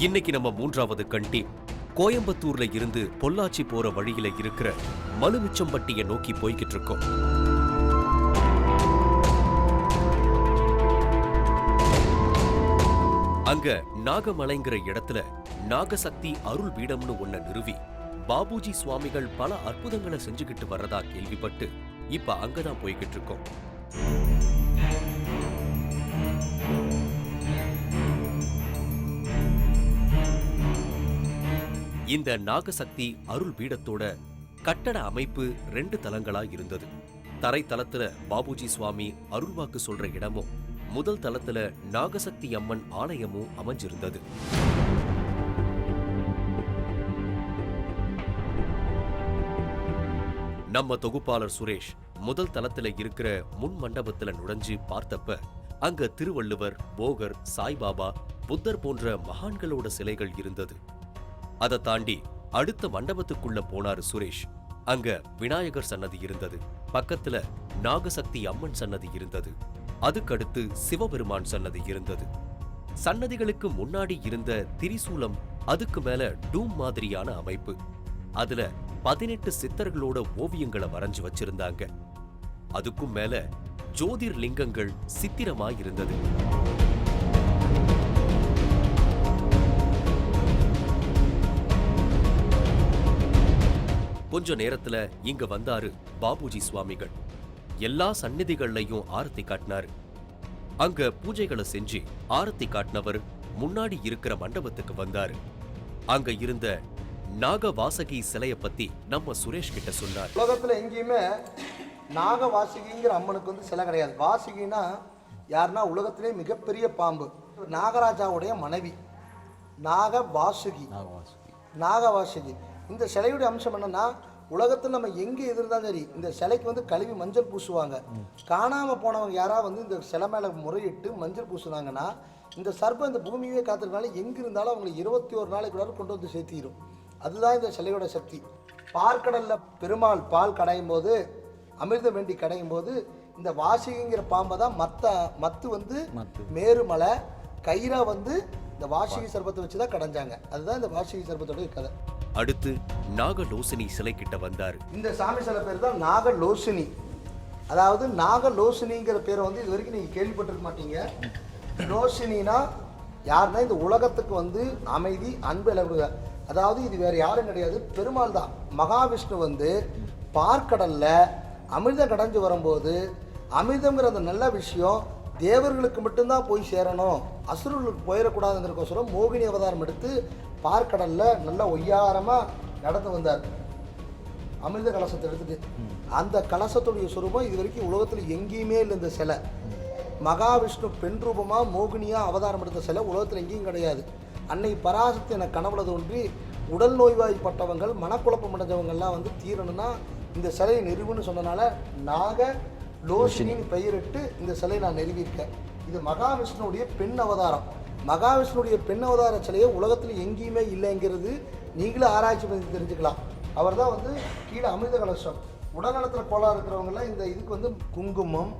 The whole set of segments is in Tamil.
இன்னைக்கு நம்ம மூன்றாவது கண்டி கோயம்புத்தூர்ல இருந்து பொள்ளாச்சி போற வழியில இருக்கிற மலுமிச்சம்பட்டியை நோக்கி போய்கிட்டு இருக்கோம். அங்க நாகமலைங்கிற இடத்துல நாகசக்தி அருள் பீடம்னு ஒன்ன நிறுவி பாபுஜி சுவாமிகள் பல அற்புதங்களை செஞ்சுக்கிட்டு வர்றதா கேள்விப்பட்டு இப்ப அங்கதான் போய்கிட்டு இருக்கோம். இந்த நாகசக்தி அருள் பீடத்தோட கட்டட அமைப்பு 2 தலங்களா இருந்தது. தரை தளத்துல பாபுஜி சுவாமி அருள்வாக்கு சொல்ற இடமும், முதல் தளத்துல நாகசக்தி அம்மன் ஆலயமும் அமைஞ்சிருந்தது. நம்ம தொகுப்பாளர் சுரேஷ் முதல் தளத்துல இருக்கிற முன் மண்டபத்துல நுழைஞ்சு பார்த்தப்ப அங்க திருவள்ளுவர், போகர், சாய்பாபா, புத்தர் போன்ற மகான்களோட சிலைகள் இருந்தது. அதை தாண்டி அடுத்த மண்டபத்துக்குள்ள போனாரு சுரேஷ். அங்க விநாயகர் சன்னதி இருந்தது, பக்கத்துல நாகசக்தி அம்மன் சன்னதி இருந்தது, அதுக்கடுத்து சிவபெருமான் சன்னதி இருந்தது. சன்னதிகளுக்கு முன்னாடி இருந்த திரிசூலம், அதுக்கு மேல டூம் மாதிரியான அமைப்பு, அதுல 18 சித்தர்களோட ஓவியங்களை வரைஞ்சு வச்சிருந்தாங்க. அதுக்கும் மேல ஜோதிர் லிங்கங்கள் சித்திரமா இருந்தது. கொஞ்ச நேரத்துல இங்க வந்தாரு பாபுஜி சுவாமிகள். எல்லா சந்நிதிகள்லையும் ஆரத்தி காட்டினாரு. அங்க பூஜைகளை செஞ்சு ஆரத்தி காட்டினவர் முன்னாடி இருக்கிற மண்டபத்துக்கு வந்தாரு. அங்க இருந்த நாகவாசகி சிலைய பத்தி நம்ம சுரேஷ் கிட்ட சொன்னார். உலகத்துல எங்கேயுமே நாகவாசகிங்கிற அம்மனுக்கு வந்து சிலை கிடையாது. வாசகினா யாருன்னா உலகத்திலே மிகப்பெரிய பாம்பு, நாகராஜாவுடைய மனைவி நாகவாசகி. இந்த சிலையுடைய அம்சம் என்னன்னா, உலகத்தில் நம்ம எங்கே இருந்தாலும் சரி இந்த சிலைக்கு வந்து கழுவி மஞ்சள் பூசுவாங்க. காணாமல் போனவங்க யாராவது வந்து இந்த சிலை மேலே முறையிட்டு மஞ்சள் பூசுனாங்கன்னா, இந்த சர்ப்பம் இந்த பூமியே காத்திருக்கனால எங்கே இருந்தாலும் அவங்களை 21 நாளைக்குள்ளார கொண்டு வந்து சேர்த்திடும். அதுதான் இந்த சிலையோட சக்தி. பார்க்கடலில் பெருமாள் பால் கடையும் போது, அமிர்தம் வேண்டி கடையும் போது, இந்த வாசிகிங்கிற பாம்பை தான் மத்து வந்து மேருமலை கயிறா வந்து இந்த வாசிகி சர்ப்பத்தை வச்சு தான் கடைஞ்சாங்க. அதுதான் இந்த வாசிகி சர்ப்பத்தோடைய கதை. அடுத்து நாகலோசினி சிலை கிட்ட வந்தாரு. இந்த சாமி சிலை பேர் தான் நாகலோசினி. அதாவது நாகலோசினிங்கிற பேரை வந்து இது வரைக்கும் நீங்க கேள்விப்பட்டிருக்க மாட்டீங்க. லோசினா யாருன்னா இந்த உலகத்துக்கு வந்து அமைதி, அன்பு இழவுக. அதாவது இது வேற யாரும் கிடையாது, பெருமாள் தான். மகாவிஷ்ணு வந்து பார்க்கடல்ல அமிர்தம் கடைஞ்சு வரும்போது, அமிர்தங்கிற அந்த நல்ல விஷயம் தேவர்களுக்கு மட்டும்தான் போய் சேரணும், அசுரர்களுக்கு போயிடக்கூடாதுங்கிறக்கோசரம் மோகினி அவதாரம் எடுத்து பார்க்கடல்ல நல்லா ஒய்யாரமா நடந்து வந்தார். அமிர்த கலசத்தை எடுத்துட்டு, அந்த கலசத்துடைய சுரூபம் இது வரைக்கும் உலகத்தில் எங்கேயுமே இல்லை. இந்த சிலை மகாவிஷ்ணு பெண் ரூபமா மோகினியா அவதாரம் எடுத்த சிலை உலகத்தில் எங்கேயும் கிடையாது. அன்னை பராசக்தி என கனவுல தோன்றி உடல் நோய்வாய்ப்பட்டவங்கள், மனக்குழப்பம் அடைஞ்சவங்கள்லாம் வந்து தீரணும்னா இந்த சிலையை நிறுவுன்னு சொன்னனால நாக லோசினின்னு பெயரிட்டு இந்த சிலையை நான் நிறுவியிருக்கேன். இது மகாவிஷ்ணுடைய பெண் அவதாரம். மகாவிஷ்ணுடைய பெண் அவதார சிலையை உலகத்தில் எங்கேயுமே இல்லைங்கிறது நீங்களும் ஆராய்ச்சி பண்ணி தெரிஞ்சுக்கலாம். அவர் தான் வந்து கீழே அமிர்த கலசம். உடல்நலத்தில் கோளாறு இருக்கிறவங்களாம் இந்த இதுக்கு வந்து குங்குமம்,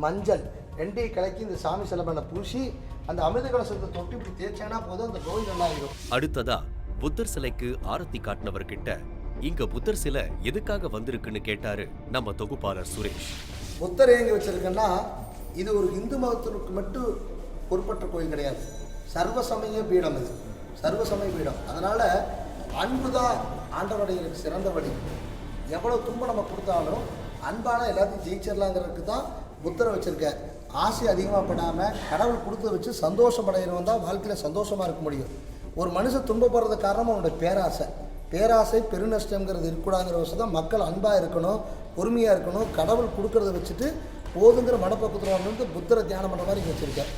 மஞ்சள் 2 கலக்கி இந்த சாமி சிலை மேலே பூசி அந்த அமிர்த கலசத்தை தொட்டி இப்படி தேய்ச்சேனா போதும் அந்த நோய் நல்லாயிடும். அடுத்ததா புத்தர் சிலைக்கு ஆரத்தி காட்டினவர்கிட்ட இங்க புத்தர் சிலை எதுக்காக வந்திருக்குன்னு கேட்டாரு நம்ம தொகுப்பாளர் சுரேஷ். புத்தர் எங்க வச்சிருக்கேன்னா, இது ஒரு இந்து மதத்திற்கு மட்டும் பொறுப்பற்ற கோயில் கிடையாது, சர்வசமய பீடம். இது சர்வசமய பீடம். அதனால அன்பு தான் ஆண்டவருடைய சிறந்த வழி. எவ்வளவு துன்பம் நம்ம கொடுத்தாலும் அன்பான எல்லாத்தையும் ஜெயிச்சிடலாங்கிறதுக்கு தான் புத்தரை வச்சிருக்கேன். ஆசை அதிகமாக படாமல் கடவுள் கொடுத்து வச்சு சந்தோஷம் அடைகிறவன் தான் வாழ்க்கையில் சந்தோஷமாக இருக்க முடியும். ஒரு மனுஷன் துன்பப்படுறது காரணம் அவனுடைய பேராசை பெருநஷ்டங்கிறது இருக்கக்கூடாதுங்கிற விஷயம் தான். மக்கள் அன்பாக இருக்கணும், பொறுமையாக இருக்கணும், கடவுள் கொடுக்கறத வச்சுட்டு போதுங்கிற மனப்பக்குவத்தில் வந்து புத்தரை தியானம் பண்ணுற மாதிரி வச்சிருக்கேன்.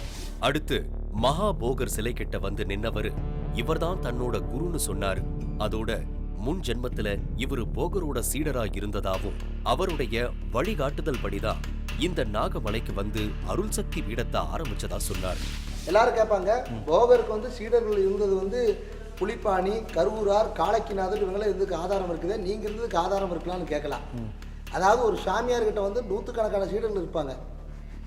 அடுத்து மகாபோகர் சிலை கிட்ட வந்து நின்னவரு இவர்தான் தன்னோட குருன்னு சொன்னாரு. அதோட முன் ஜென்மத்துல இவரு போகரோட சீடரா இருந்ததாவும் அவருடைய வழிகாட்டுதல் படிதான் இந்த நாகமலைக்கு வந்து அருள் சக்தி பீடத்தை ஆரம்பிச்சதா சொன்னார். எல்லாரும் கேட்பாங்க, போகருக்கு வந்து சீடர்கள் இருந்தது வந்து புலிப்பாணி, கருவூரார், காலக்கிநாதர், இவங்களாம் இதுக்கு ஆதாரம் இருக்குது, நீங்க இருந்ததுக்கு ஆதாரம் இருக்கலாம்னு கேட்கலாம். அதாவது ஒரு சாமியார்கிட்ட வந்து 100கணக்கான சீடர்கள் இருப்பாங்க.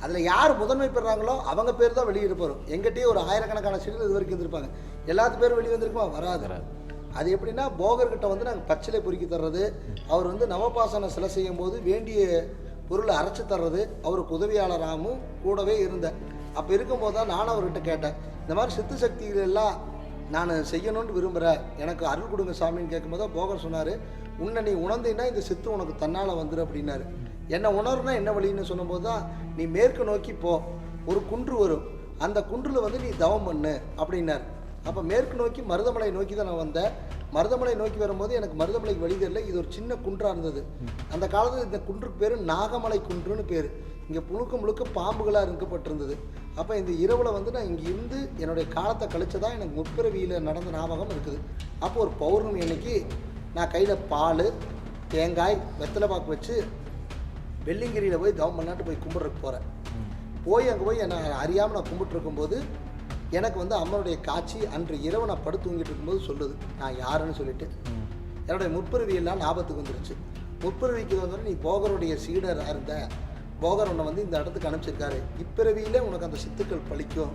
அதில் யார் முதன்மை பெறாங்களோ அவங்க பேர் தான் வெளியே இருப்பாரும். எங்கிட்டயே ஒரு ஆயிரக்கணக்கான சீடர்கள் இது வரைக்கும் இருந்திருப்பாங்க. எல்லாத்து பேரும் வெளியே வந்திருக்குமா? வராது. அது எப்படின்னா போகர்கிட்ட வந்து நாங்கள் பச்சிலை பொறுக்கி தர்றது, அவர் வந்து நவபாசன சிலை செய்யும் போது வேண்டிய பொருளை அரைச்சி தர்றது, அவருக்கு உதவியாளராகவும் கூடவே இருந்தேன். அப்போ இருக்கும்போது தான் நானும் அவர்கிட்ட கேட்டேன், இந்த மாதிரி சித்து சக்திகள் எல்லாம் நான் செய்யணும்னு விரும்புகிறேன், எனக்கு அருள் கொடுங்க சாமின்னு கேட்கும்போது தான் போகர் சொன்னார், உன்னை நீ உணர்ந்தீங்கன்னா இந்த சித்து உனக்கு தன்னால் வந்துடும் அப்படின்னாரு. என்ன உணர்னா என்ன வழின்னு சொல்லும்போது தான், நீ மேற்கு நோக்கி போ, ஒரு குன்று வரும், அந்த குன்றில் வந்து நீ தவம் பண்ணு அப்படின்னார். அப்போ மேற்கு நோக்கி மருதமலை நோக்கி தான் நான் வந்தேன். மருதமலை நோக்கி வரும்போது எனக்கு மருதமலைக்கு வழி தெரியல, இது ஒரு சின்ன குன்றாக இருந்தது. அந்த காலத்தில் இந்த குன்றுக்கு பேர் நாகமலை குன்றுன்னு பேர். இங்கே முழுக்க முழுக்க பாம்புகளாக இருக்கப்பட்டிருந்தது. அப்போ இந்த இரவில் வந்து நான் இங்கே இருந்து என்னுடைய காலத்தை கழிச்சதான் எனக்கு முற்பிறவியில் நடந்த ஞாபகம் இருக்குது. அப்போ ஒரு பௌர்ணமி அன்னைக்கு நான் கையில் பால், தேங்காய், வெத்தலை பாக்கு வச்சு வெள்ளிங்கிரியில் போய் தவம் பண்ணாட்டு போய் கும்பிட்றதுக்கு போகிறேன். அங்கே போய் என்னை அறியாமல் நான் கும்பிட்டு இருக்கும்போது எனக்கு வந்து அம்மனுடைய காட்சி அன்று இரவு நான் படுத்து தூங்கிட்டு இருக்கும்போது சொல்லுது, நான் யாருன்னு சொல்லிட்டு. என்னுடைய முற்பிறவியெல்லாம் ஞாபகத்துக்கு வந்துருச்சு. முற்பிறவிக்கு வந்து நீ போகருடைய சீடராக இருந்த, போகர் உன்னை வந்து இந்த இடத்துக்கு அனுப்பிச்சிருக்காரு, இப்பிறவியிலே உனக்கு அந்த சித்துக்கள் பழிக்கும்,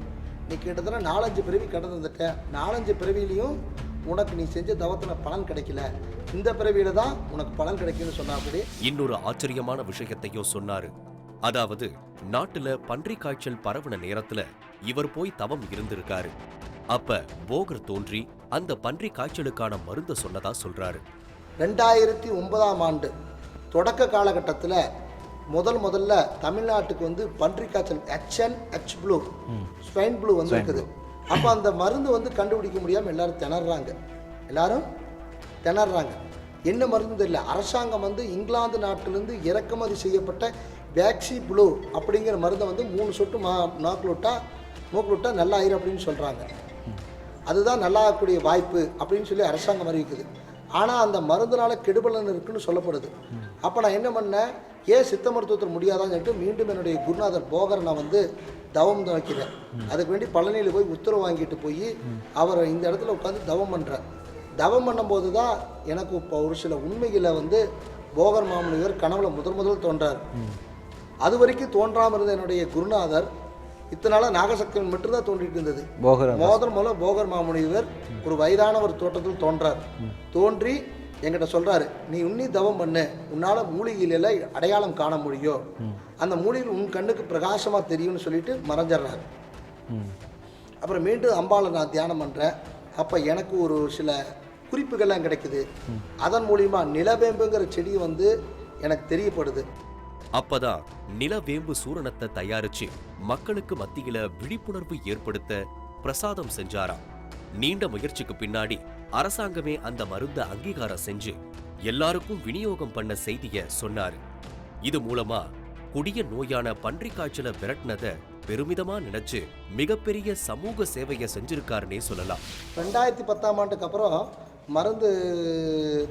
நீ கிட்டத்தட்ட 4-5 பிறவி கடந்து வந்துட்ட, 4-5 பிறவியிலையும் உனக்கு நீ செஞ்ச தவத்தில் பலன் கிடைக்கல, இந்த பிறவியில தான் உனக்கு பலன் கிடைக்கும்னு சொன்னா. அப்படி இன்னொரு ஆச்சரியமான விஷயத்தையும் சொன்னாரு. அதாவது நாட்டுல பன்றி காய்ச்சல் பரவுன நேரத்துல இவர் போய் தவம் இருந்திருக்காரு. அப்ப போகர் தோன்றி அந்த பன்றி காய்ச்சலுக்கான மருந்த சொன்னதா சொல்றாரு. 2009ஆம் ஆண்டு தொடக்க காலகட்டத்தில் முதல்ல தமிழ்நாட்டுக்கு வந்து பன்றி காய்ச்சல் HN ப்ளூ, ஸ்வைன் ப்ளூ வந்து இருக்குது. அப்போ அந்த மருந்து வந்து கண்டுபிடிக்க முடியாமல் எல்லாரும் திணறாங்க. என்ன மருந்து தெரியல. அரசாங்கம் வந்து இங்கிலாந்து நாட்டிலிருந்து இறக்குமதி செய்யப்பட்ட வேக்சி ப்ளூ அப்படிங்கிற மருந்தை வந்து 3 சொட்டு மூக்கில் விட்டா நல்லா ஆயிரும் அப்படின்னு சொல்கிறாங்க. அதுதான் நல்லா ஆகக்கூடிய வாய்ப்பு அப்படின்னு சொல்லி அரசாங்கம் அறிவிக்குது. ஆனால் அந்த மருந்துனால கெடுபலன் இருக்குன்னு சொல்லப்படுது. அப்போ நான் என்ன பண்ணேன், ஏன் சித்த மருத்துவத்தில் முடியாதான்னு சொல்லிட்டு மீண்டும் என்னுடைய குருநாதர் போகரை நான் வந்து தவம் வைக்கிறேன். அதுக்கு வேண்டி பழனியில் போய் உத்தரவு வாங்கிட்டு போய் அவரை இந்த இடத்துல உட்காந்து தவம் பண்ணுறேன். தவம் பண்ணும்போது தான் எனக்கு இப்போ ஒரு சில உண்மைகளை வந்து போகர் மாமுனிவர் கனவுல முதல் தோன்றார். அது வரைக்கும் தோன்றாமல் இருந்த என்னுடைய குருநாதர் இத்தனால நாகசக்திவன் மட்டும்தான் தோன்றிட்டு இருந்தது. முதல்ல போகர் மாமுனிவர் ஒரு வயதானவர் தோட்டத்தில் தோன்றார். தோன்றி என்கிட்ட சொல்றாரு, நீ உன்னி தவம் பண்ணு, உன்னால மூலிகையில அடையாளம் காண முடியும், அந்த மூலிகையில் உன் கண்ணுக்கு பிரகாசமா தெரியும்னு சொல்லிட்டு மறைஞ்சிடுறாரு. அப்புறம் மீண்டும் அம்பாளை நான் தியானம் பண்றேன். அப்ப எனக்கு ஒரு சில குறிப்புகள்லாம் கிடைக்குது. அதன் மூலியமா நிலவேம்புங்கிற செடி வந்து எனக்கு தெரியப்படுது. அப்பதான் நிலவேம்பு சூரணத்தை தயாரிச்சு மக்களுக்கு மத்தியில விழிப்புணர்வு ஏற்படுத்த பிரசாதம் செஞ்சாராம். நீண்ட முயற்சிக்கு பின்னாடி அரசாங்கமே அந்த மருந்த அங்கீகாரம் செஞ்சு எல்லாருக்கும் விநியோகம் பண்ண செய்திய சொன்னாரு. இது மூலமா கொடிய நோயான பன்றி காய்ச்சலை விரட்டினத பெருமிதமா நினைச்சு மிகப்பெரிய சமூக சேவையை செஞ்சிருக்காருன்னே சொல்லலாம். 2010ஆம் ஆண்டுக்கு அப்புறம் மருந்து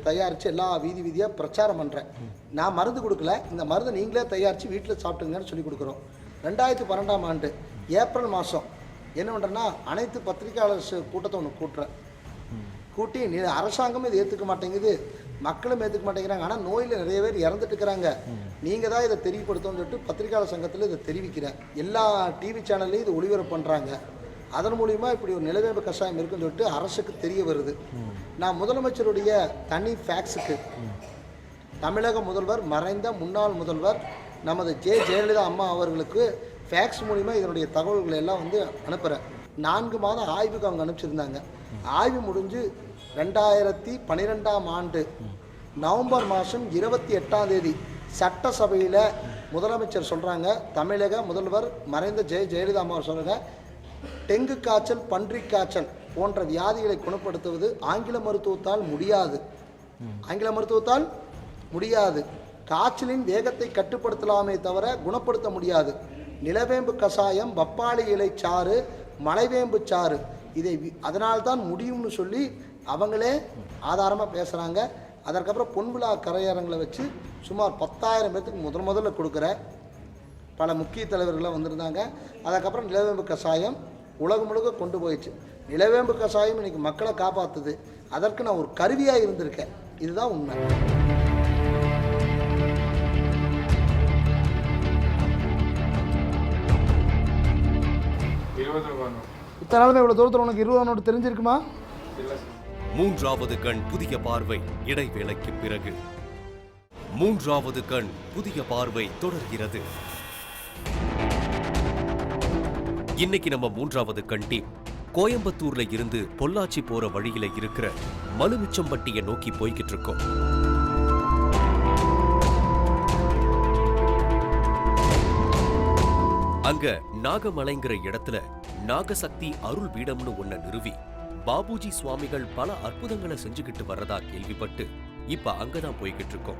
தயாரித்து எல்லா வீதியாக பிரச்சாரம் பண்ணுறேன். நான் மருந்து கொடுக்கல, இந்த மருந்து நீங்களே தயாரித்து வீட்டில் சாப்பிட்டுங்கன்னு சொல்லி கொடுக்குறோம். 2012ஆம் ஆண்டு ஏப்ரல் மாதம் என்ன பண்ணுறேன்னா, அனைத்து பத்திரிகையாளர் கூட்டத்தை ஒன்று கூட்டி அரசாங்கமும் இதை ஏற்றுக்க மாட்டேங்குது, மக்களும் ஏற்றுக்க மாட்டேங்கிறாங்க, ஆனால் நோயில் நிறைய பேர் இறந்துட்டு இருக்கிறாங்க, நீங்கள் தான் இதை தெரியப்படுத்தணும்னு சொல்லிட்டு பத்திரிகையாளர் சங்கத்தில் இதை தெரிவிக்கிறேன். எல்லா டிவி சேனல்லையும் இது ஒளிபரப்பு பண்ணுறாங்க. அதன் மூலிமா இப்படி ஒரு நிலவேம்பு கஷாயம் இருக்குன்னு சொல்லிட்டு அரசுக்கு தெரிய வருது. நான் முதலமைச்சருடைய தனி ஃபேக்ஸுக்கு தமிழக முதல்வர், மறைந்த முன்னாள் முதல்வர் நமது ஜெயலலிதா அம்மா அவர்களுக்கு ஃபேக்ஸ் மூலிமா இதனுடைய தகவல்களை எல்லாம் வந்து அனுப்புகிறேன். 4 மாதம் ஆய்வுக்கு அவங்க அனுப்பிச்சிருந்தாங்க. ஆய்வு முடிஞ்சு 2012ஆம் ஆண்டு நவம்பர் மாதம் 28ஆம் தேதி சட்டசபையில் முதலமைச்சர் சொல்கிறாங்க, தமிழக முதல்வர் மறைந்த ஜெயலலிதா அம்மா சொல்கிறாங்க, டெங்கு காய்ச்சல், பன்றி காய்ச்சல் போன்ற வியாதிகளை குணப்படுத்துவது ஆங்கில மருத்துவத்தால் முடியாது. காய்ச்சலின் வேகத்தை கட்டுப்படுத்தலாமே தவிர குணப்படுத்த முடியாது. நிலவேம்பு கஷாயம், பப்பாளி இலை சாறு, மலைவேம்பு சாறு, இதை அதனால்தான் முடியும்னு சொல்லி அவங்களே ஆதாரமாக பேசுகிறாங்க. அதற்கப்புறம் பொன்விழா கரையரங்களை வச்சு சுமார் 10,000 பேர்த்துக்கு முதல்ல கொடுக்குற பல முக்கிய தலைவர்கள்லாம் வந்திருந்தாங்க. அதுக்கப்புறம் நிலவேம்பு கஷாயம் உலகம் முழுக்க கொண்டு போயிடுச்சு. நிலவேம்பு கஷாயம் இன்னைக்கு மக்களை காப்பாற்றுது. அதற்கு நான் ஒரு கருவியாக இருந்திருக்கேன். இதுதான் உண்மை. இத்தனை நாளுமே இவ்வளோ தூரத்தில் உனக்கு 20 நோட்டு தெரிஞ்சிருக்குமா? மூன்றாவது கண் புதிய பார்வை இடைவேளைக்கு பிறகு. மூன்றாவது கண் புதிய பார்வை தொடர்கிறது. இன்னைக்கு நம்ம மூன்றாவது கண் டீம் கோயம்புத்தூர்ல இருந்து பொள்ளாச்சி போற வழியில இருக்கிற மலுமிச்சம்பட்டியை நோக்கி போய்கிட்டு இருக்கோம். அங்க நாகமலைங்கிற இடத்துல நாகசக்தி அருள் பீடம்னு ஒன்ன நிறுவி பாபுஜி சுவாமிகள் பல அற்புதங்களை செஞ்சுக்கிட்டு வர்றதா கேள்விப்பட்டு இப்ப அங்கதான் போய்கிட்டு இருக்கோம்.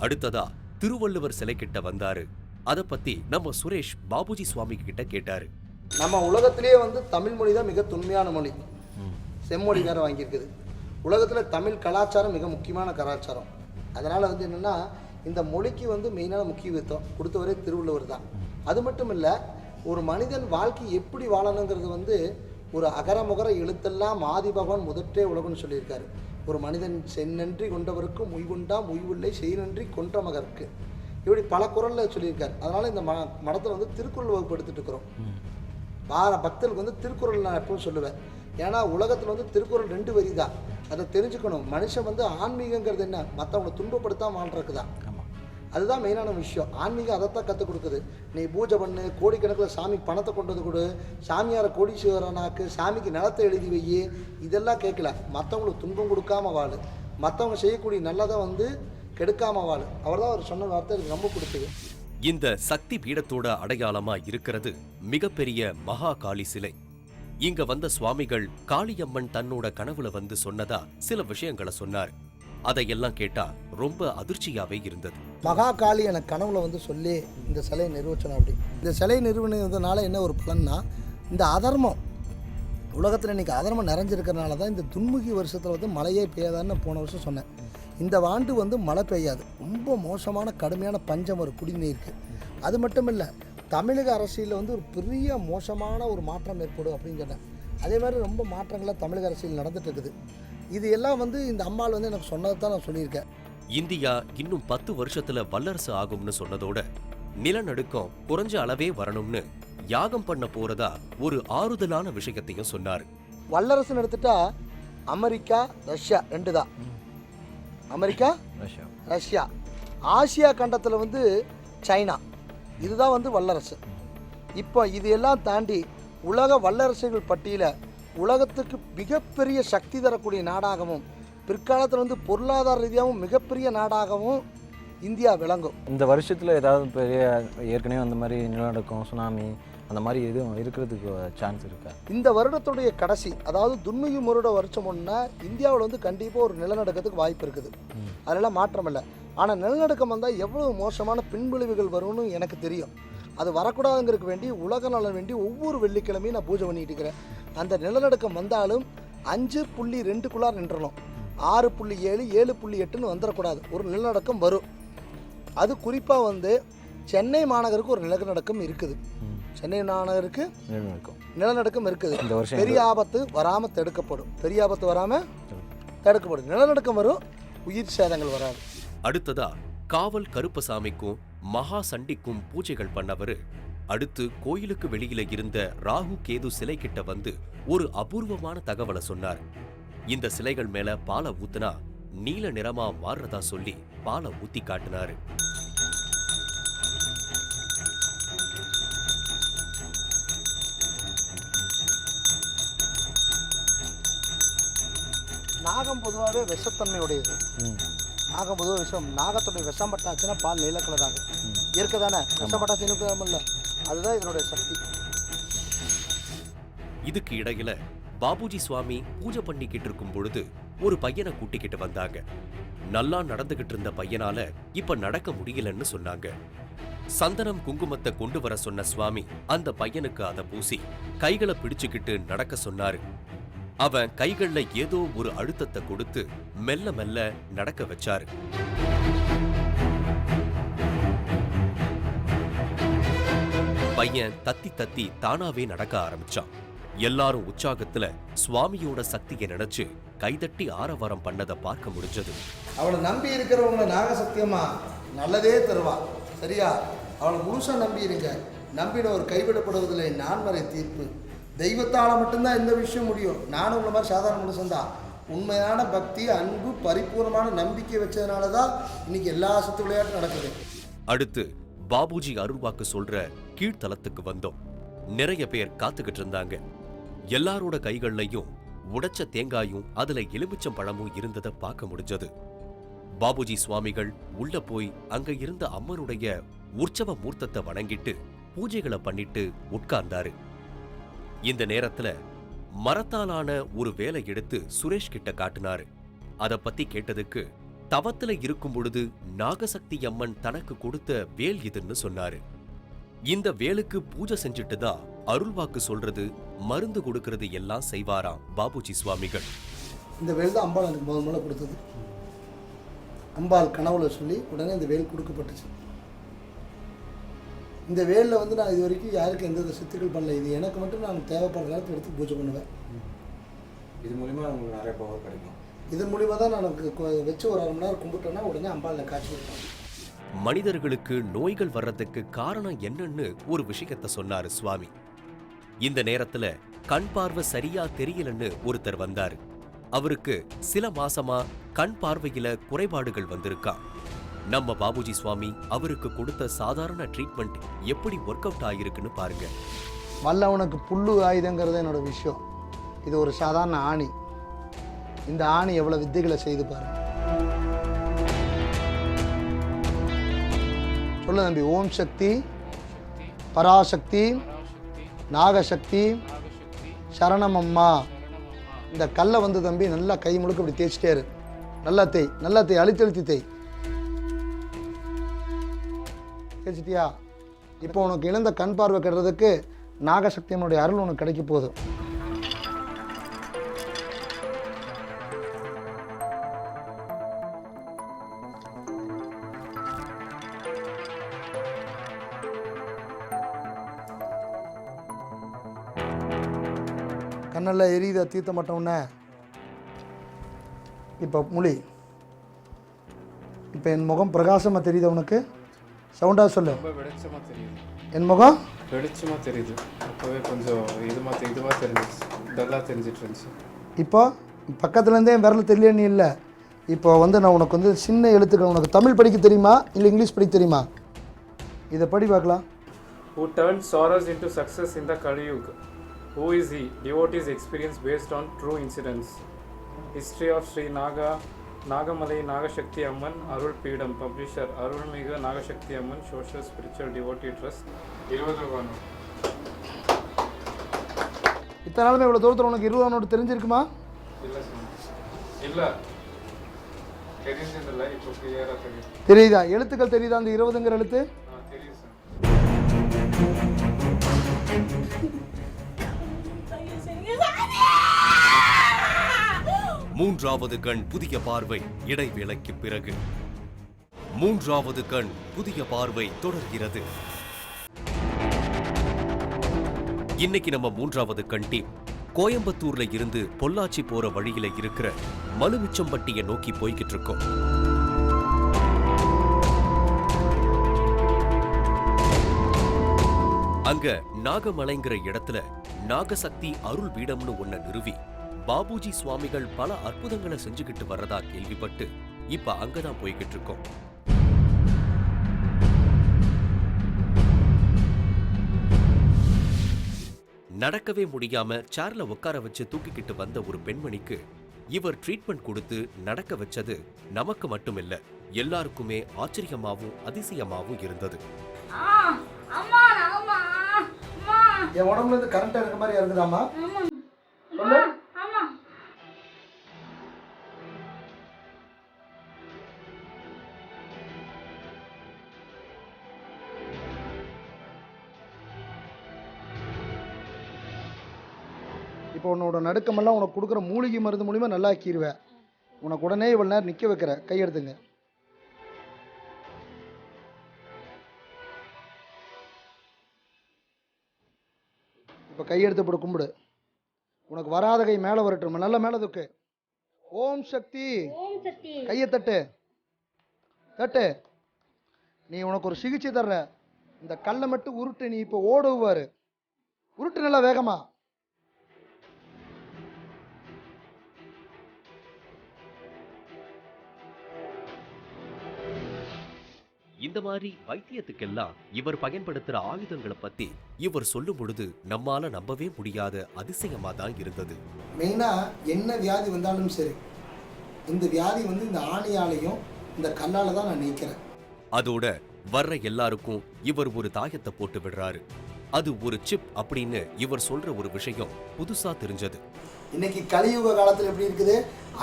அடுத்ததா திருவள்ளுவர் சிலை கிட்ட வந்தாரு. அத பத்தி நம்ம சுரேஷ் பாபுஜி சுவாமி கிட்ட கேட்டாரு. நம்ம உலகத்திலேயே தமிழ் மொழி தான் மிக தொன்மையான மொழி. செம்மொழி வேற வாங்கியிருக்குது. உலகத்தில் தமிழ் கலாச்சாரம் மிக முக்கியமான கலாச்சாரம். அதனால் என்னென்னா இந்த மொழிக்கு மெயினான முக்கியத்துவம் கொடுத்தவரே திருவள்ளுவர் தான். அது மட்டும் இல்லை, ஒரு மனிதன் வாழ்க்கை எப்படி வாழணுங்கிறது ஒரு அகரமுகர எழுத்தெல்லாம் ஆதி பகவான் முதற்றே உலகம்னு சொல்லியிருக்காரு. ஒரு மனிதன் செந்நன்றி கொண்டவருக்கு முய்வுண்டாம் முய்வில்லை செய்நன்றி கொன்ற மகருக்கு, இப்படி பல குறளில் சொல்லியிருக்காரு. அதனால் இந்த மடத்தில் திருக்குறள் வகுப்பு எடுத்துகிட்டு இருக்கிறோம். பக்தர்களுக்கு திருக்குறள் நான் எப்பவும் சொல்லுவேன். ஏன்னா உலகத்தில் திருக்குறள் 2 வரி தான். அதை தெரிஞ்சுக்கணும். மனுஷன் ஆன்மீகங்கிறது என்ன, மற்றவங்களை துன்பப்படுத்தாம வாழ்றதுக்கு தான். அதுதான் மெயினான விஷயம். ஆன்மீகம் அதைத்தான் கற்றுக் கொடுக்குது. நீ பூஜை பண்ணு, கோடிக்கணக்கில் சாமி பணத்தை கொண்டு வந்து கொடு, சாமியாரை கோடீஸ்வரனாக்கு, சாமிக்கு நிலத்தை எழுதி வை, இதெல்லாம் கேட்கல. மற்றவங்களுக்கு துன்பம் கொடுக்காம வாழு, மற்றவங்க செய்யக்கூடிய நல்லதை கெடுக்காம வாழு. அவர் தான் அவர் சொன்ன வார்த்தை எனக்கு ரொம்ப பிடிச்சது. இந்த சக்தி பீடத்தோட அடையாளமா இருக்கிறது மிகப்பெரிய மகா காளி சிலை. இங்க வந்த சுவாமிகள் காளியம்மன் தன்னோட கனவுல சொன்னதா சில விஷயங்களை சொன்னார். அதையெல்லாம் கேட்டா ரொம்ப அதிர்ச்சியாவே இருந்தது. மகா காளி எனக்கு கனவுல சொல்லி இந்த சிலையை நிறுவச்சணும். அப்படி இந்த சிலை நிறுவனதுனால என்ன ஒரு பலன்னா, இந்த அதர்மம் உலகத்தில் இன்னைக்கு அதர்மம் நிறைஞ்சிருக்கிறனால தான் இந்த துன்முகி வருஷத்தில் மழையே பெய்யாதான்னு போன வருஷம் சொன்னேன். இந்த ஆண்டு மழை பெய்யாது. ரொம்ப மோசமான கடுமையான பஞ்சம் ஒரு குடிநீருக்கு. அது மட்டும் இல்லை, தமிழக அரசியலில் ஒரு பெரிய மோசமான ஒரு மாற்றம் ஏற்படும் அப்படின்னு சொன்னேன். அதே மாதிரி ரொம்ப மாற்றங்கள்லாம் தமிழக அரசியல் நடந்துட்டு இருக்குது. இது எல்லாம் இந்த அம்மாள் எனக்கு சொன்னதை தான் நான் சொல்லியிருக்கேன். இந்தியா இன்னும் 10 வருஷத்துல வல்லரசு ஆகும்னு சொன்னதோட நிலநடுக்கம் குறைஞ்ச அளவே வரணும்னு யாகம் பண்ண போறதா ஒரு ஆறுதலான விஷயத்தையும் சொன்னார். வல்லரசுன்னு எடுத்துட்டா அமெரிக்கா, ரஷ்யா 2 தான். America, Russia. ஆசியா கண்டத்தில் சைனா, இதுதான் வல்லரசு. இப்போ இது எல்லாம் தாண்டி உலக வல்லரசுகள் பட்டியலில் உலகத்துக்கு மிகப்பெரிய சக்தி தரக்கூடிய நாடாகவும் பிற்காலத்தில் பொருளாதார ரீதியாகவும் மிகப்பெரிய நாடாகவும் இந்தியா விளங்கும். இந்த வருஷத்தில் ஏதாவது பெரிய ஏற்கனவே அந்த மாதிரி நிலநடுக்கம், சுனாமி அந்த மாதிரி எதுவும் இருக்கிறதுக்கு சான்ஸ் இருக்கா? இந்த வருடத்துடைய கடைசி, அதாவது துன்முகி வருடம் ஒன்றா இந்தியாவில் கண்டிப்பாக ஒரு நிலநடுக்கத்துக்கு வாய்ப்பு இருக்குது. அதெல்லாம் மாற்றம் இல்லை. ஆனால் நிலநடுக்கம் வந்தால் எவ்வளோ மோசமான பின்விளைவுகள் வரும்னு எனக்கு தெரியும். அது வரக்கூடாதுங்கிறதுக்கு வேண்டி உலக நலன் வேண்டி ஒவ்வொரு வெள்ளிக்கிழமையும் நான் பூஜை பண்ணிட்டு இருக்கிறேன். அந்த நிலநடுக்கம் வந்தாலும் 5.2க்குள்ளார் நின்றணும். 6.7, 7.8ன்னு வந்துடக்கூடாது. ஒரு நிலநடுக்கம் வரும். அது குறிப்பாக சென்னை மாநகருக்கு ஒரு நிலநடுக்கம் இருக்குது. சென்னை மாநகருக்கு நிலநடுக்கம் இருக்குது. பெரிய ஆபத்து வராமல் தடுக்கப்படும். பெரிய ஆபத்து வராமல் தடுக்கப்படும். நிலநடுக்கம் வரும், உயிர் சேதங்கள் வராது. அடுத்ததா காவல் கருப்பசாமிக்கும் மகா சண்டிக்கும் பூஜைகள் பண்ணவரு அடுத்து கோயிலுக்கு வெளியில இருந்த ராகு கேது சிலை கிட்ட ஒரு அபூர்வமான தகவலை சொன்னார். இந்த சிலைகள் மேல பாலை ஊத்துனா நீல நிறமா மாறுறதா சொல்லி பாலை ஊத்தி காட்டினாரு. நாகம் பொதுவாகவே விஷத்தன்மையுடையது. நாகம் பொதுவாக விஷம். நாகத்துடைய விஷம் பட்டாச்சுன்னா பால் நீல கலர் ஆகும். இயற்கை தானே, விஷம் பட்டா சினுக்கல. அதுதான் இதனுடைய சக்தி. இதுக்கு இடையில பாபுஜி சுவாமி பூஜை பண்ணிக்கிட்டு இருக்கும் பொழுது ஒரு பையனை கூட்டிக்கிட்டு வந்தாங்க. நல்லா நடந்துகிட்டு இருந்த பையனால இப்ப நடக்க முடியலன்னு சொன்னாங்க. சந்தனம் குங்குமத்தை கொண்டு வர சொன்ன சுவாமி அந்த பையனுக்கு அதை பூசி கைகளை பிடிச்சுக்கிட்டு நடக்க சொன்னாரு. அவன் கைகள்ல ஏதோ ஒரு அழுத்தத்தை கொடுத்து மெல்ல மெல்ல நடக்க வச்சாரு. பையன் தத்தி தத்தி தானாவே நடக்க ஆரம்பிச்சான். எல்லாரும் உற்சாகத்துல சுவாமியோட சக்தியை நினைச்சு கைதட்டி ஆரவாரம் பண்ணதை பார்க்க முடிஞ்சது. அவளை நம்பி இருக்கிறவங்க நாகசத்தியமா நல்லதே தருவா. சரியா? அவளை முழுசாக நம்பிடுங்க. நம்பினவர் கைவிடப்படுவதில்லை, நான்மறை தீர்ப்பு. தெய்வத்தால் மட்டும்தான் இந்த விஷயம் முடியும். நானும் உங்களை மாதிரி சாதாரண மனுஷன்தான். உண்மையான பக்தி, அன்பு, பரிபூர்ணமான நம்பிக்கை வச்சதுனால தான் இன்னைக்கு எல்லா சுத்து விளையாட்டும் நடக்குது. அடுத்து பாபுஜி அருள்வாக்கு சொல்ற கீழ்த்தலத்துக்கு வந்தோம். நிறைய பேர் காத்துக்கிட்டு இருந்தாங்க. எல்லாரோட கைகள்லையும் உடைச்ச தேங்காயும் அதுல எலுமிச்சம் பழமும் இருந்ததை பார்க்க முடிஞ்சது. பாபுஜி சுவாமிகள் உள்ள போய் அங்க இருந்த அம்மனுடைய உற்சவ மூர்த்தத்தை வணங்கிட்டு பூஜைகளை பண்ணிட்டு உட்கார்ந்தாரு. இந்த நேரத்துல மரத்தாலான ஒரு வேலை எடுத்து சுரேஷ் கிட்ட காட்டினாரு. அத பத்தி கேட்டதுக்கு தவத்துல இருக்கும் பொழுது நாகசக்தி அம்மன் தனக்கு கொடுத்த வேல் இதுன்னு சொன்னாரு. இந்த வேலுக்கு பூஜை செஞ்சுட்டு தான் அருள்வாக்கு சொல்றது, மருந்து கொடுக்கறது எல்லாம் செய்வாராம் பாபுஜி சுவாமிகள். இந்த வேல் தான் அம்பாள் எனக்கு முதல்ல கொடுத்தது. அம்பாள் கனவுல சொல்லி உடனே இந்த வேல் கொடுக்கப்பட்டுச்சு. இந்த வேலில் வந்து நான் இது வரைக்கும் யாருக்கும் எந்த சித்துக்கள் பண்ணல. இது எனக்கு மட்டும் நான் தேவைப்படுற நேரத்தை எடுத்து பூஜை பண்ணுவேன். இது மூலிமா உங்களுக்கு நிறைய பவர் கிடைக்கும். இதன் மூலிமா தான் நான் வச்சு ஒரு 1/2 மணி நேரம் கும்பிட்டேன்னா உடனே அம்பாளில் காட்சி கொடுப்பேன். மனிதர்களுக்கு நோய்கள் வர்றதுக்கு காரணம் என்னன்னு ஒரு விஷயத்த சொன்னாரு சுவாமி. இந்த நேரத்துல கண் பார்வை சரியா தெரியலன்னு ஒருத்தர் வந்தாரு. அவருக்கு சில மாசமா கண் பார்வையில குறைபாடுகள் வந்திருக்கா. நம்ம பாபுஜி சுவாமி அவருக்கு கொடுத்த சாதாரண ட்ரீட்மெண்ட் எப்படி ஒர்க் அவுட் ஆகிருக்குன்னு பாருங்க. வல்லவனுக்கு புல்லு ஆயுதங்கிறது என்னோட விஷயம். இது ஒரு சாதாரண ஆணி. இந்த ஆணி எவ்வளவு வித்தைகளை செய்து பாருங்க. சொல்ல தம்பி. ஓம் சக்தி, பராசக்தி, நாகசக்தி, சரணம் அம்மா. இந்த கல்லை வந்து தம்பி நல்லா கை முழுக்க இப்படி தேய்ச்சிட்டே இரு. நல்லா தேய், நல்லா தேய், அழுத்தி அழுத்தி தேய். தேய்ச்சிட்டியா? இப்போ உனக்கு இழந்த கண் பார்வை கட்டுறதுக்கு நாகசக்தியனுடைய அருள் உனக்கு கிடைக்க போகுது. கண்ணெல்லாம் எரியுதா தீர்த்த மாட்டோன்னே? இப்போ முழி. இப்போ என் முகம் பிரகாசமாக தெரியுது உனக்கு? சவுண்டாக சொல்லு. வெளிச்சமாக தெரியுது. என் முகம் வெளிச்சமாக தெரியுது. அப்போவே கொஞ்சம் இதுவாக தெரிஞ்சிச்சு, டல்லாக தெரிஞ்சிட்டு இருந்துச்சு. இப்போ பக்கத்துலேருந்தே என் விரல் தெரியல நீ இல்லை. இப்போ வந்து நான் உனக்கு வந்து சின்ன எழுத்துக்கள். உனக்கு தமிழ் படிக்க தெரியுமா இல்லை இங்கிலீஷ் படிக்க தெரியுமா? இதை படி பார்க்கலாம். Who turned sorrows into success in the Kali Yuga? Who is he? Devotees experience based on true incidents. History of Sri Nagamalai Nagashakti Amman Arul Peedam. Publisher Arulmiga Nagashakti Amman Social Spiritual Devotee Trust. 20 இத்தனை நாளுமே இவ்வளோ தூரத்தில் உனக்கு 20 நோட்டு தெரிஞ்சிருக்குமா? இல்லை சார், இல்லை தெரிஞ்சதில்லை. இப்போ கிளியராக தெரியுது. தெரியுதா? எழுத்துக்கள் தெரியுதா? அந்த 20ங்கிற எழுத்து தெரியுது சார். மூன்றாவது கண் புதிய பார்வை இடைவேளைக்கு பிறகு. மூன்றாவது கண் புதிய பார்வை தொடர்கிறது. இன்னைக்கு நம்ம மூன்றாவது கண் டீம் கோயம்புத்தூர்ல இருந்து பொள்ளாச்சி போற வழியில இருக்கிற மலுமிச்சம்பட்டியை நோக்கி போய்கிட்டு இருக்கோம். அங்க நாகமலைங்கிற இடத்துல நாகசக்தி அருள் பீடம்னு ஒன்ன நிறுவி பாபுஜி சுவாமிகள் பல அற்புதங்களை செஞ்சுக்கிட்டு வர்றதா கேள்விப்பட்டு இப்ப அங்கதான் போய்கிட்டு இருக்கோம். நடக்கவே முடியாம சேர்ல உட்கார வச்சு தூக்கிக்கிட்டு வந்த ஒரு பெண்மணிக்கு இவர் ட்ரீட்மெண்ட் கொடுத்து நடக்க வச்சது நமக்கு மட்டுமில்ல, எல்லாருக்குமே ஆச்சரியமாவும் அதிசயமாவும் இருந்தது. என் உடம்புல இருந்து கரண்டா இருக்க மாதிரி இருக்குதாமா? சொல்லு. இப்போ உன்னோட நடுக்கமெல்லாம் உனக்கு கொடுக்குற மூலிகை மருந்து மூலிமா நல்லா ஆக்கிடுவேன். உனக்கு உடனே இவ்வளோ நேரம் நிற்க வைக்கிற. கையெடுத்துங்க. இப்போ கையெடுத்து போட்டு கும்பிடு. உனக்கு வராத கை மேலே வரட்டும். நல்ல மேலே தூக்கு. ஓம் சக்தி. கையை தட்டு தட்டு. நீ உனக்கு ஒரு சிகிச்சை தர்ற, இந்த கல்லை மட்டும் உருட்டு, நீ இப்போ ஓடுவாரு, உருட்டு நல்லா வேகமா. இந்த மாதிரி வைத்தியத்துக்கெல்லாம் இவர் பயன்படுத்துற ஆயுதங்களை பத்தி இவர் சொல்லும் பொழுது நம்மால நம்பவே முடியாத அதிசயமா தான் இருந்தது. மெயினா என்ன வியாதி வந்தாலும் சரி, இந்த வியாதி வந்து இந்த ஆணியாலையும் இந்த கல்லால தான் நான் நீக்கிறேன். அதோட வர்ற எல்லாருக்கும் இவர் ஒரு தாயத்தை போட்டு விடுறாரு. அது ஒரு சிப் அப்படின்னு இவர் சொல்ற ஒரு விஷயம் புதுசா தெரிஞ்சது. இன்னைக்கு கலியுக காலத்தில் எப்படி இருக்குது,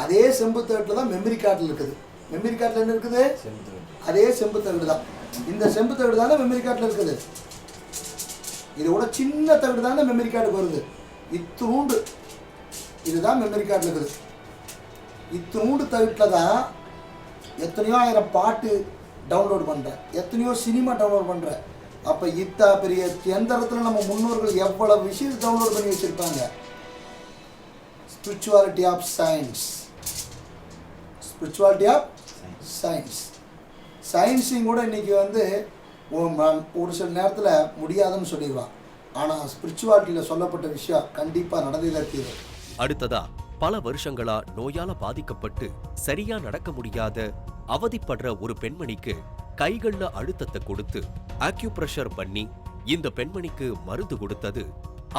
அதே செம்பு தகட்டில் தான் மெமரி கார்டில் இருக்குது. மெமரி கார்டில் என்ன இருக்குது, அதே செம்பு தகடு தான். இந்த செம்பு தகடு தானே மெமரி கார்டில் இருக்குது. இதோட சின்ன தகடு தானே மெமரி கார்டுக்கு வருது. இத்தூண்டு இதுதான் மெமரி கார்டில் இருக்குது. இத்தூண்டு தகட்டில் தான் எத்தனையோ ஆயிரம் பாட்டு டவுன்லோட் பண்ணுறேன், எத்தனையோ சினிமா டவுன்லோட் பண்ணுறேன். அப்போ இத்தா பெரிய எந்திரத்தில் நம்ம முன்னோர்கள் எவ்வளவு விஷயம் டவுன்லோட் பண்ணி வச்சுருப்பாங்க. Spirituality of science, spirituality of science. சயின்ஸையும் கூட இன்றைக்கி வந்து ஒரு சில நேரத்தில் முடியாதுன்னு சொல்லிடுவான். ஆனால் ஸ்பிரிச்சுவாலிட்டியில் சொல்லப்பட்ட விஷயம் கண்டிப்பாக நடந்ததில் தீரும். அடுத்ததா பல வருஷங்களா நோயால பாதிக்கப்பட்டு சரியா நடக்க முடியாத அவதிப்படுற ஒரு பெண்மணிக்கு கைகள்ல அழுத்தத்தை கொடுத்து ஆக்யூப்ரெஷர் பண்ணி இந்த பெண்மணிக்கு மருந்து கொடுத்தது.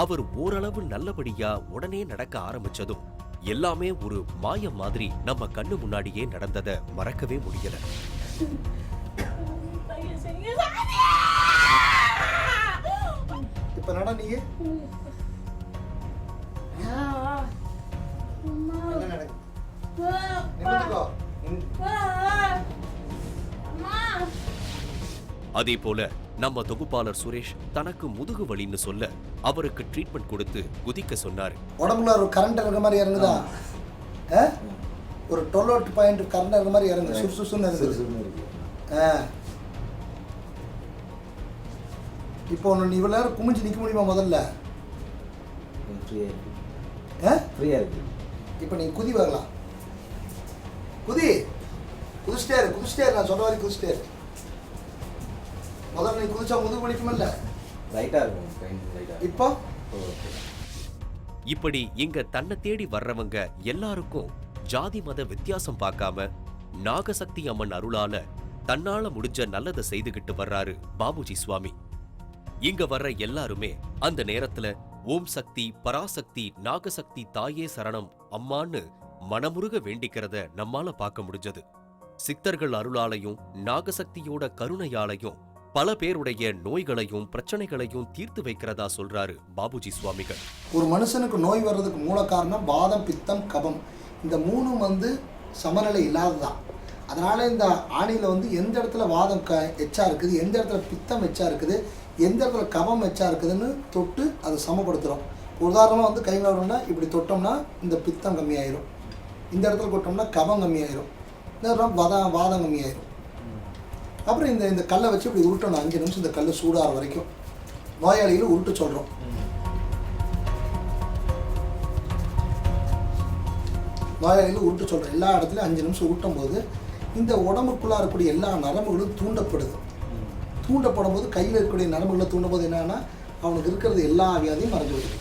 அவர் ஓரளவு நல்லபடியா உடனே நடக்க ஆரம்பிச்சதும் எல்லாமே ஒரு மாயம் மாதிரி நம்ம கண்ணு முன்னாடியே நடந்ததை மறக்கவே முடியல. இப்ப நட நீ அதே போல நம்ம தொகுப்பாளர் சுரேஷ் தனக்கு முதுகு வலின்னு சொல்ல அவருக்கு ட்ரீட்மெண்ட் கொடுத்து குதிக்க சொன்னாரு. உடம்புல ஒரு கரண்ட் இருக்க மாதிரி இறங்குதா, ஒரு 12 பாயிண்ட் கரண்ட் இருக்க மாதிரி இறங்கு, சுறுசுறுன்னு இருக்குது. இப்போ ஒன்று இவ்வளோ நேரம் குமிஞ்சு நிற்க முடியுமா? முதல்ல ஃப்ரீயாக இருக்கு. இப்போ நீ குதி வரலாம், குதிச்சிட்டே இரு, நான் சொன்ன மாதிரி குதிச்சிட்டே இரு. முதல்ல நீ குதிச்சா முதுகு வலிக்குமில்ல, லைட்டாக இருக்கும். இப்போ இப்படி இங்க தன்னை தேடி வர்றவங்க எல்லாருக்கும் ஜாதி மத வித்தியாசம் பார்க்காம நாகசக்தி அம்மன் அருளால தன்னால முடிஞ்ச நல்லதை செய்துகிட்டு வர்றாரு பாபுஜி சுவாமி. இங்க வர்ற எல்லாருமே அந்த நேரத்துல ஓம் சக்தி, பராசக்தி, நாகசக்தி தாயே சரணம் அம்மான்னு மனமுருக வேண்டிக்கிறத நம்மால பார்க்க முடிஞ்சது. சித்தர்கள் அருளாலையும் நாகசக்தியோட கருணையாலையும் பல பேருடைய நோய்களையும் பிரச்சனைகளையும் தீர்த்து வைக்கிறதா சொல்றாரு பாபுஜி சுவாமிகள். ஒரு மனுஷனுக்கு நோய் வர்றதுக்கு மூல காரணம் வாதம், பித்தம், கபம். இந்த மூணும் வந்து சமநிலை இல்லாததான். அதனால இந்த ஆணியில் வந்து எந்த இடத்துல வாதம் எச்சா இருக்குது, எந்த இடத்துல பித்தம் எச்சா இருக்குது, எந்த இடத்துல கபம் எச்சா இருக்குதுன்னு தொட்டு அதை சமப்படுத்துகிறோம். உதாரணமாக வந்து கை விடணும்னா இப்படி தொட்டோம்னா இந்த பித்தம் கம்மியாயிரும், இந்த இடத்துல கொட்டோம்னா கபம் கம்மியாயிரும், இந்த வாதம் கம்மியாயிரும். அப்புறம் இந்த கல்லை வச்சு இப்படி உருட்டணும் 5 நிமிஷம். இந்த கல் சூடாகிற வரைக்கும் நோயாளிகளை உருட்டு சொல்கிறோம். நோயாளிகளை உருட்டு சொல்கிறோம். எல்லா இடத்துலையும் 5 நிமிஷம் உருட்டும் போது இந்த உடம்புக்குள்ளே இருக்கக்கூடிய எல்லா நரம்புகளும் தூண்டப்படுது. தூண்டப்படும் போது கையில் இருக்கக்கூடிய நரம்புகளை தூண்டும் போது என்னன்னா அவனுக்கு இருக்கிறது எல்லா வியாதியும் மறைஞ்சு வருது.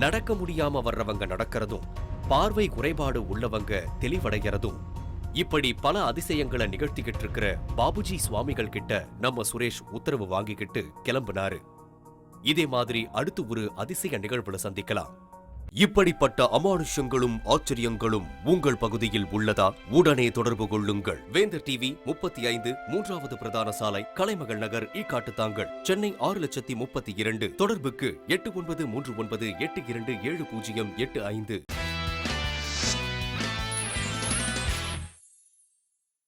நடக்க முடியாம வர்றவங்க நடக்கிறதும், பார்வை குறைபாடு உள்ளவங்க தெளிவடைகிறதும், இப்படி பல அதிசயங்களை நிகழ்த்திக்கிட்டு இருக்கிற பாபுஜி சுவாமிகள் கிட்ட நம்ம சுரேஷ் உத்தரவு வாங்கிக்கிட்டு கிளம்பினாரு. இதே மாதிரி அடுத்து ஒரு அதிசய நிகழ்வுல சந்திக்கலாம். இப்படிப்பட்ட அமானுஷ்யங்களும் ஆச்சரியங்களும் உங்கள் பகுதியில் உள்ளதா? உடனே தொடர்பு கொள்ளுங்கள். வேந்தர் டிவி 35 3வது பிரதான சாலை, கலைமகள் நகர், ஈக்காட்டுத்தாங்கல், சென்னை 6,32,000. தொடர்புக்கு 8939827085.